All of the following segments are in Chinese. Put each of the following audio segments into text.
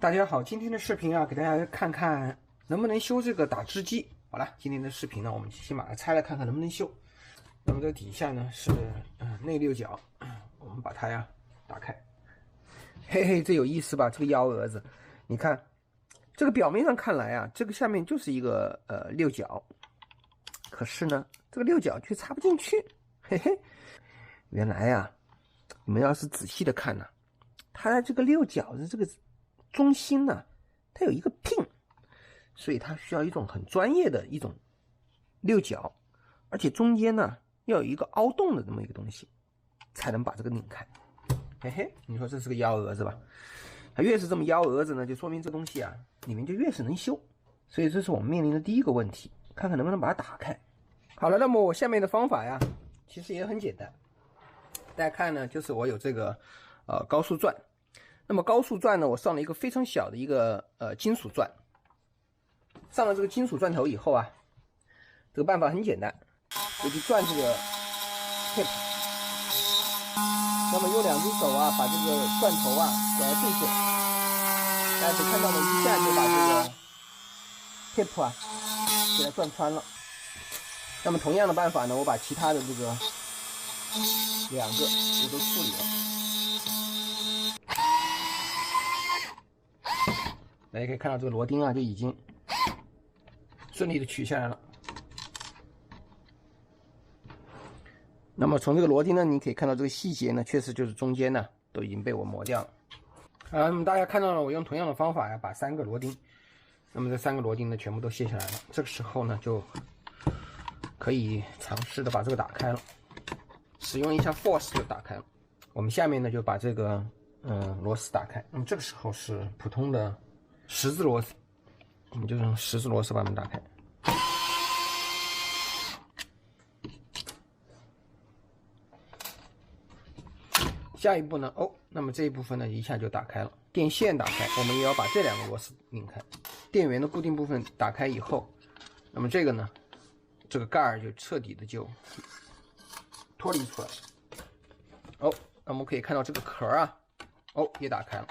大家好，今天的视频啊，给大家看看能不能修这个打汁机。好了，今天的视频呢，我们先把它拆来看看能不能修。那么这底下呢是内六角，我们把它呀打开。嘿嘿，这有意思吧？这个幺蛾子，你看，这个表面上看来啊，这个下面就是一个六角，可是呢，这个六角却插不进去。嘿嘿，原来呀，你们要是仔细的看呢，它的这个六角的这个中心呢，它有一个 pin， 所以它需要一种很专业的一种六角，而且中间呢要有一个凹洞的这么一个东西，才能把这个拧开。嘿嘿，你说这是个幺蛾子吧？它越是这么幺蛾子呢，就说明这东西啊里面就越是能修。所以这是我们面临的第一个问题，看看能不能把它打开。好了，那么我下面的方法呀，其实也很简单。大家看呢，就是我有这个高速钻。那么高速钻呢，我上了一个非常小的一个金属钻。上了这个金属钻头以后啊，这个办法很简单，我就转这个 tip， 那么用两只手啊，把这个钻头啊拐到最后，大家可以看到呢，一下就把这个 tip 啊给它转穿了。那么同样的办法呢，我把其他的这个两个也都处理了。大家可以看到这个螺钉啊，就已经顺利的取下来了。那么从这个螺钉呢，你可以看到这个细节呢，确实就是中间呢都已经被我磨掉了。那么大家看到了，我用同样的方法呀，把三个螺钉，那么这三个螺钉呢全部都卸下来了。这个时候呢，就可以尝试的把这个打开了，使用一下 force 就打开了。我们下面呢就把这个螺丝打开。那么这个时候是普通的十字螺丝，我们就用十字螺丝把它们打开。下一步呢，那么这一部分呢一下就打开了。电线打开，我们也要把这两个螺丝拧开。电源的固定部分打开以后，那么这个呢，这个盖儿就彻底的就脱离出来了。那我们可以看到这个壳啊，也打开了。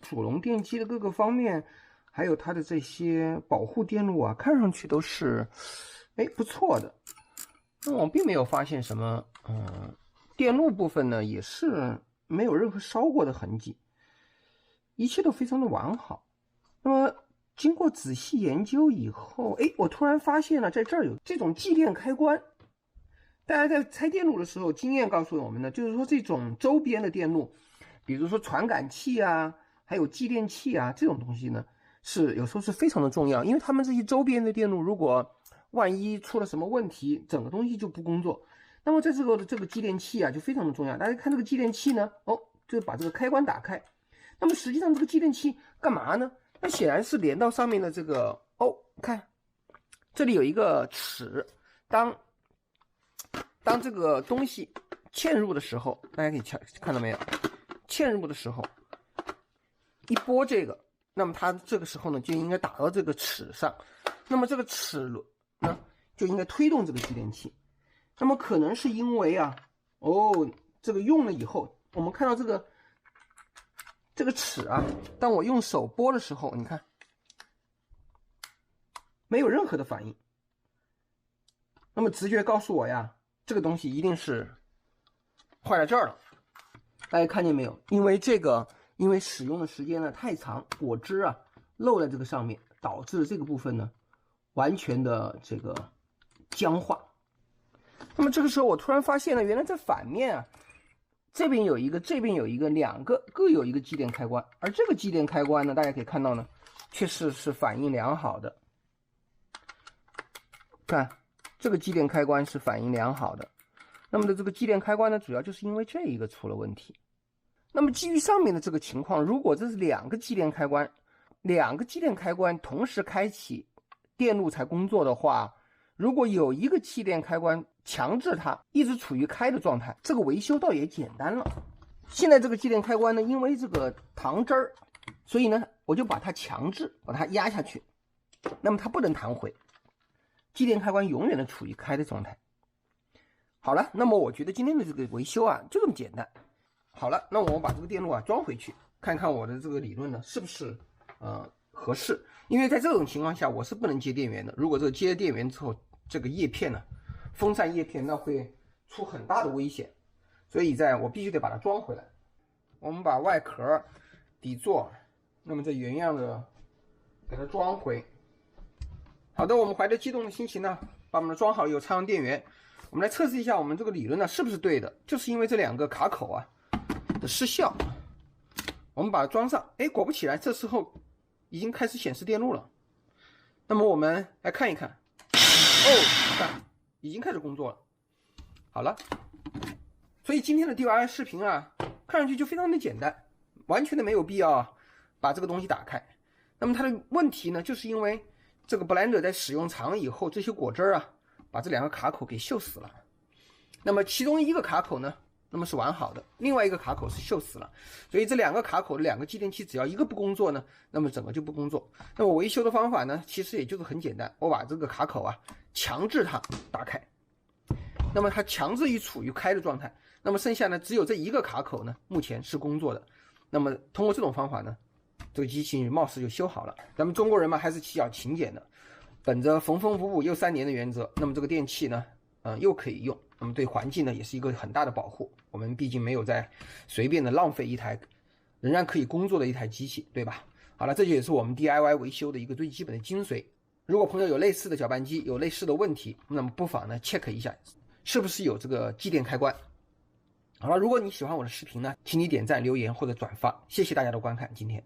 主龙电机的各个方面，还有它的这些保护电路啊，看上去都是不错的。那我并没有发现什么电路部分呢也是没有任何烧过的痕迹，一切都非常的完好。那么经过仔细研究以后，我突然发现了在这儿有这种继电开关。大家在拆电路的时候，经验告诉我们呢，就是说这种周边的电路，比如说传感器啊，还有继电器啊，这种东西呢，是有时候是非常的重要，因为他们这些周边的电路，如果万一出了什么问题，整个东西就不工作。那么这个继电器啊，就非常的重要。大家看这个继电器呢，就把这个开关打开。那么实际上这个继电器干嘛呢？那显然是连到上面的这个看这里有一个齿，当这个东西嵌入的时候，大家可以看到没有？嵌入的时候一拨这个，那么它这个时候呢就应该打到这个齿上，那么这个齿轮呢就应该推动这个继电器。那么可能是因为啊，这个用了以后，我们看到这个齿啊，当我用手拨的时候，你看没有任何的反应。那么直觉告诉我呀，这个东西一定是坏在这儿了。大家看见没有？因为使用的时间呢太长，果汁啊漏在这个上面，导致这个部分呢完全的这个僵化。那么这个时候我突然发现了，原来在反面啊，这边有一个，这边有一个，两个各有一个继电开关，而这个继电开关呢，大家可以看到呢，确实是反应良好的。看，这个继电开关是反应良好的。那么的这个继电开关呢，主要就是因为这一个出了问题。那么基于上面的这个情况，如果这是两个继电开关同时开启，电路才工作的话，如果有一个继电开关强制它一直处于开的状态，这个维修倒也简单了。现在这个继电开关呢，因为这个糖汁儿，所以呢，我就把它强制把它压下去，那么它不能弹回，继电开关永远的处于开的状态。好了，那么我觉得今天的这个维修啊就这么简单。好了，那我把这个电路啊装回去。看看我的这个理论呢是不是合适。因为在这种情况下我是不能接电源的，如果这个接电源之后，这个叶片呢，风扇叶片那会出很大的危险，所以我必须得把它装回来。我们把外壳底座，那么再原样的给它装回。好的，我们怀着激动的心情呢，把我们的装好以后插上电源，我们来测试一下我们这个理论呢是不是对的。就是因为这两个卡口啊的失效，我们把它装上，哎，果不其然，这时候已经开始显示电路了。那么我们来看一看，哦，看，已经开始工作了。好了，所以今天的 DIY 视频啊，看上去就非常的简单，完全的没有必要把这个东西打开。那么它的问题呢，就是因为这个 Blender 在使用长了以后，这些果汁啊，把这两个卡口给锈死了。那么其中一个卡口呢，那么是完好的，另外一个卡口是锈死了。所以这两个卡口的两个继电器，只要一个不工作呢，那么整个就不工作。那么维修的方法呢，其实也就是很简单，我把这个卡口啊强制它打开。那么它强制于处于开的状态，那么剩下呢只有这一个卡口呢目前是工作的。那么通过这种方法呢，这个机器貌似就修好了。咱们中国人嘛还是比较勤俭的，本着缝缝补补又3年的原则，那么这个电器呢又可以用，那么对环境呢也是一个很大的保护。我们毕竟没有在随便的浪费一台仍然可以工作的一台机器，对吧？好了，这就也是我们 DIY 维修的一个最基本的精髓。如果朋友有类似的搅拌机，有类似的问题，那么不妨呢 check 一下是不是有这个继电开关。好了，如果你喜欢我的视频呢，请你点赞、留言或者转发，谢谢大家的观看。今天